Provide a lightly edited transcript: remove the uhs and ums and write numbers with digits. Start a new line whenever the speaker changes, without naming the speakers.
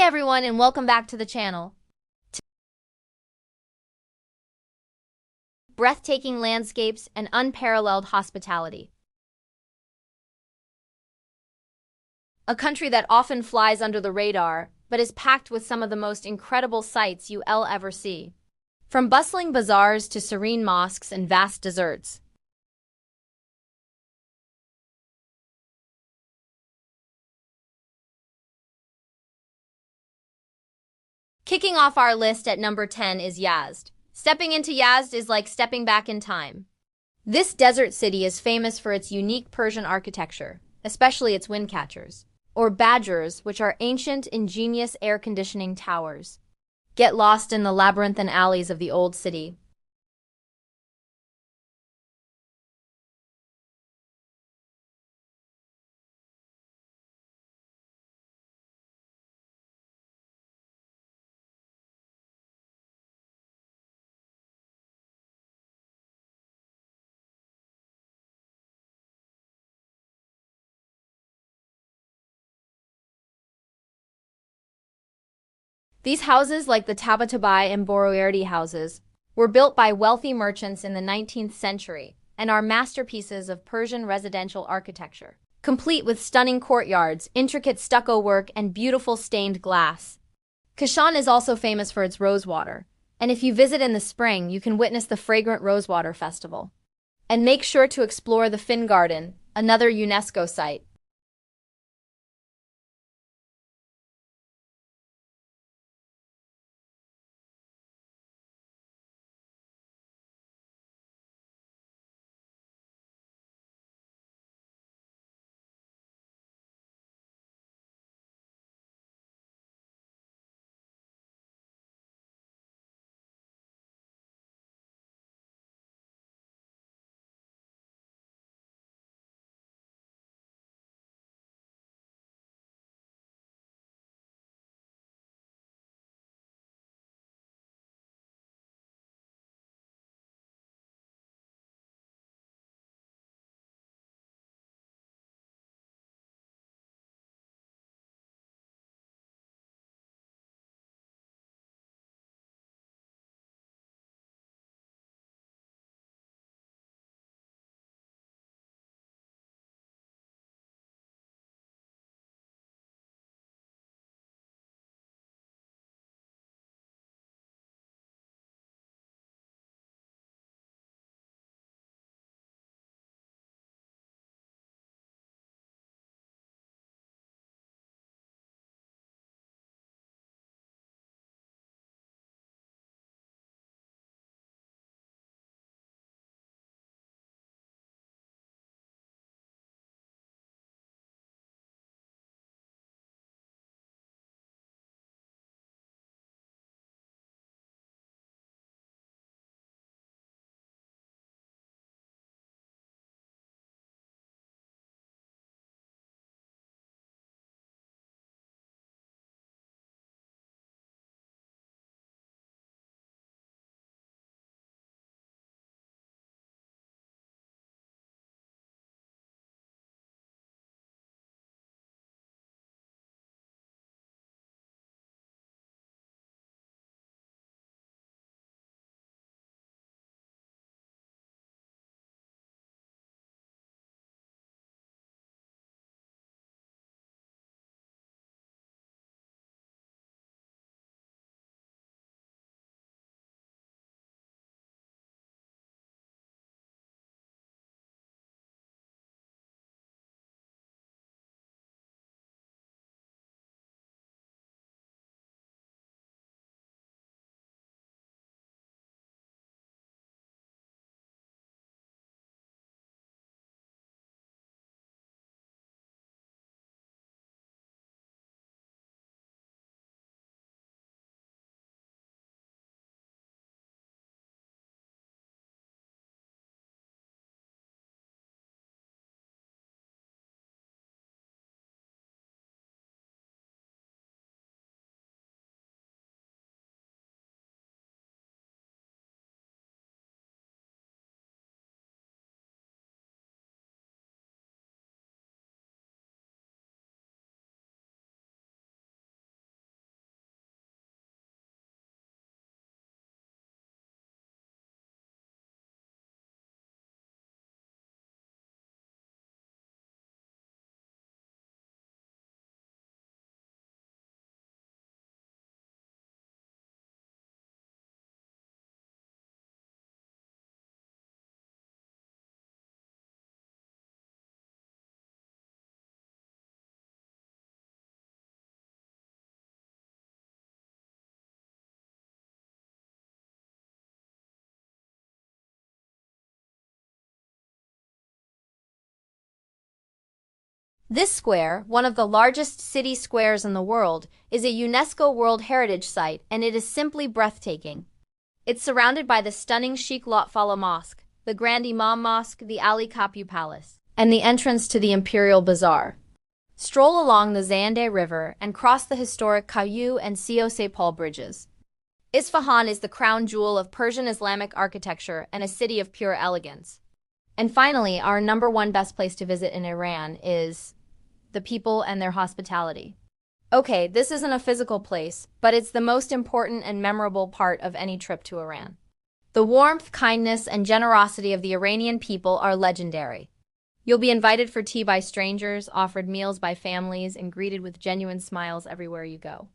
everyone, and welcome back to the channel. Breathtaking landscapes and unparalleled hospitality. A country that often flies under the radar, but is packed with some of the most incredible sights you'll ever see. From bustling bazaars to serene mosques and vast deserts. Kicking off our list at number 10 is Yazd. Stepping into Yazd is like stepping back in time. This desert city is famous for its unique Persian architecture, especially its wind catchers, or badgers, which are ancient, ingenious air conditioning towers. Get lost in the labyrinthine alleys of the old city. These houses, like the Tabatabai and Boroyardi houses, were built by wealthy merchants in the 19th century and are masterpieces of Persian residential architecture, complete with stunning courtyards, intricate stucco work, and beautiful stained glass. Kashan is also famous for its rosewater, and if you visit in the spring, you can witness the fragrant rosewater festival. And make sure to explore the Fin Garden, another UNESCO site. This square, one of the largest city squares in the world, is a UNESCO World Heritage Site, and it is simply breathtaking. It's surrounded by the stunning Sheikh Lotfollah Mosque, the Grand Imam Mosque, the Ali Qapu Palace, and the entrance to the Imperial Bazaar. Stroll along the Zayandeh River and cross the historic Caillou and Si-o-se-pol bridges. Isfahan is the crown jewel of Persian Islamic architecture and a city of pure elegance. And finally, our number one best place to visit in Iran is the people and their hospitality. Okay, this isn't a physical place, but it's the most important and memorable part of any trip to Iran. The warmth, kindness, and generosity of the Iranian people are legendary. You'll be invited for tea by strangers, offered meals by families, and greeted with genuine smiles everywhere you go.